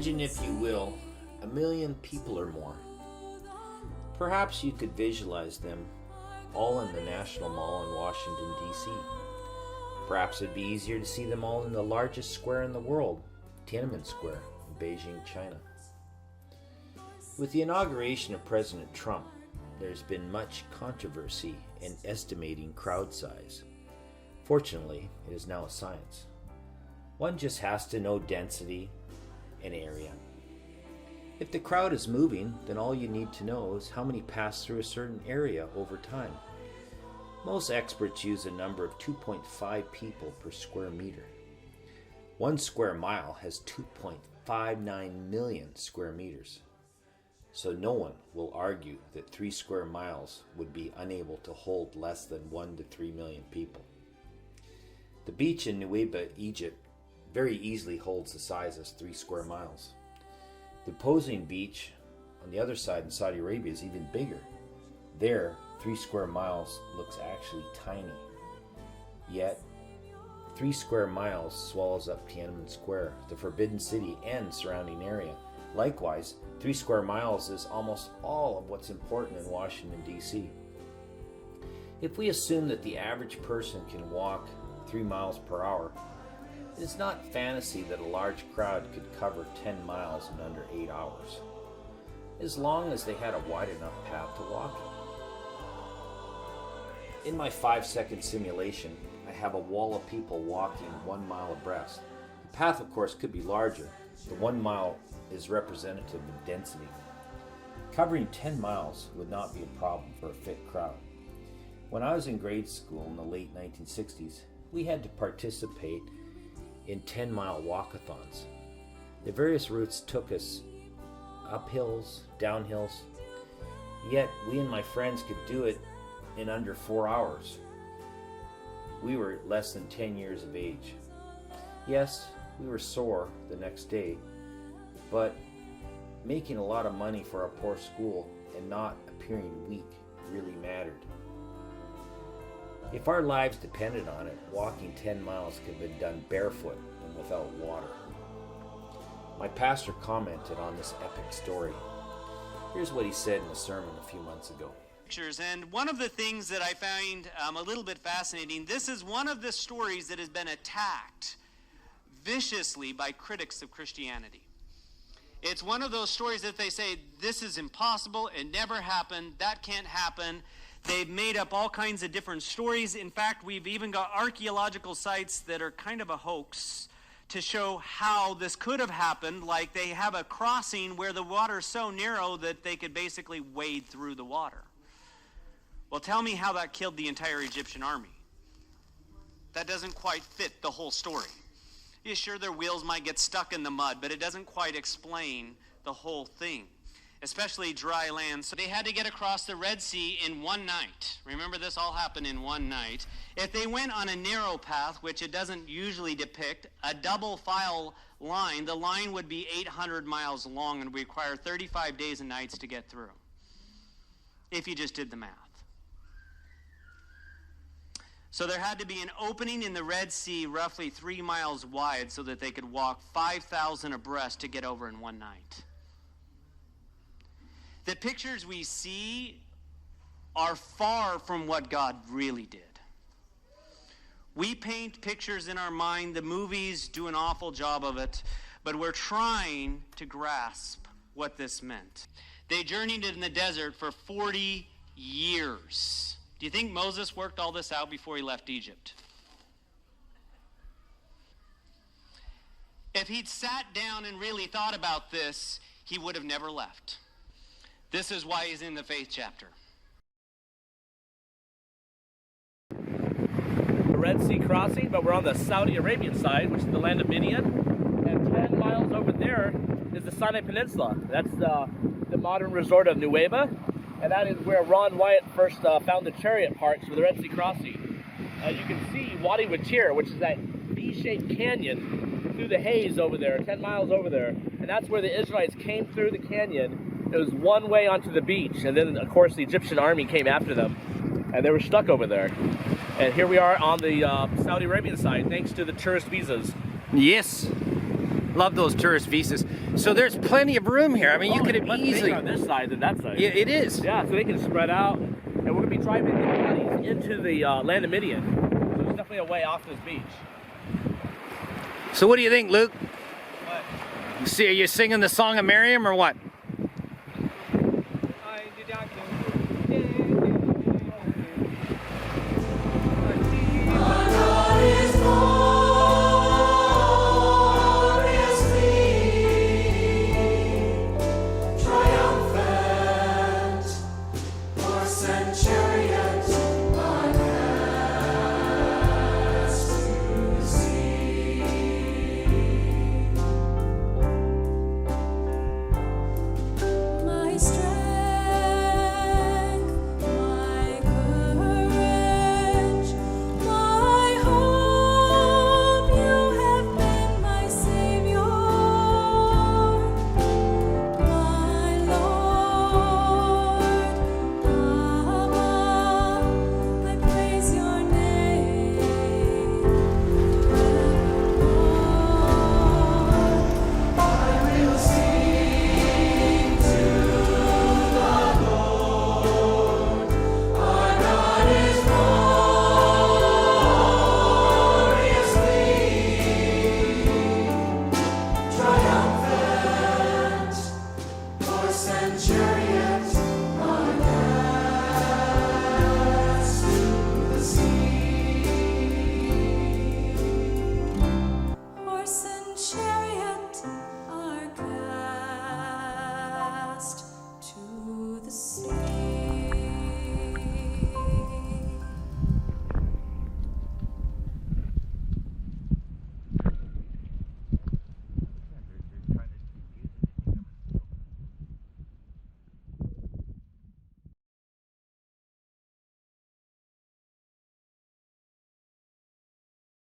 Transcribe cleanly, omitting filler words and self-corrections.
Imagine, if you will, 1 million people or more. Perhaps you could visualize them all in the National Mall in Washington, D.C. Perhaps it'd be easier to see them all in the largest square in the world, Tiananmen Square in Beijing, China. With the inauguration of President Trump, there's been much controversy in estimating crowd size. Fortunately, it is now a science. One just has to know density and area. If the crowd is moving, then all you need to know is how many pass through a certain area over time. Most experts use a number of 2.5 people per square meter. 1 square mile has 2.59 million square meters. So no one will argue that 3 square miles would be unable to hold less than 1 to 3 million people. The beach in Nuweiba, Egypt, very easily holds the size of 3 square miles. The opposing beach on the other side in Saudi Arabia is even bigger. There, 3 square miles looks actually tiny. Yet, 3 square miles swallows up Tiananmen Square, the Forbidden City, and surrounding area. Likewise, 3 square miles is almost all of what's important in Washington, D.C. If we assume that the average person can walk 3 miles per hour, it is not fantasy that a large crowd could cover 10 miles in under 8 hours, as long as they had a wide enough path to walk in. In my 5-second simulation, I have a wall of people walking 1 mile abreast. The path, of course, could be larger. The 1 mile is representative of density. Covering 10 miles would not be a problem for a fit crowd. When I was in grade school in the late 1960s, we had to participate in 10-mile walkathons. The various routes took us up hills, down hills, yet we and my friends could do it in under 4 hours. We were less than 10 years of age. Yes, we were sore the next day, but making a lot of money for our poor school and not appearing weak really mattered. If our lives depended on it, walking 10 miles could have been done barefoot and without water. My pastor commented on this epic story. Here's what he said in a sermon a few months ago. And one of the things that I find a little bit fascinating, this is one of the stories that has been attacked viciously by critics of Christianity. It's one of those stories that they say, this is impossible, it never happened, that can't happen. They've made up all kinds of different stories. In fact, we've even got archaeological sites that are kind of a hoax to show how this could have happened. Like they have a crossing where the water's so narrow that they could basically wade through the water. Well, tell me how that killed the entire Egyptian army. That doesn't quite fit the whole story. Yeah, sure, their wheels might get stuck in the mud, but it doesn't quite explain the whole thing, especially dry land. So they had to get across the Red Sea in one night. Remember, this all happened in one night. If they went on a narrow path, which it doesn't usually depict, a double file line, the line would be 800 miles long and would require 35 days and nights to get through, if you just did the math. So there had to be an opening in the Red Sea roughly 3 miles wide so that they could walk 5,000 abreast to get over in one night. The pictures we see are far from what God really did. We paint pictures in our mind. The movies do an awful job of it, but we're trying to grasp what this meant. They journeyed in the desert for 40 years. Do you think Moses worked all this out before he left Egypt? If he'd sat down and really thought about this, he would have never left. This is why he's in the faith chapter. The Red Sea crossing, but we're on the Saudi Arabian side, which is the land of Midian. And 10 miles over there is the Sinai Peninsula. That's the modern resort of Nuweiba. And that is where Ron Wyatt first found the chariot parks for the Red Sea crossing. You can see Wadi Watir, which is that V-shaped canyon through the haze over there, 10 miles over there. And that's where the Israelites came through the canyon. It was one way onto the beach. And then, of course, the Egyptian army came after them. And they were stuck over there. And here we are on the Saudi Arabian side, thanks to the tourist visas. Yes. Love those tourist visas. So there's plenty of room here. I mean, you could have much easily. bigger on this side than that side. It is. Yeah, so they can spread out, and we're gonna be driving into the land of Midian. So there's definitely a way off this beach. So what do you think, Luke? What? See, are you singing the song of Miriam or what? Century.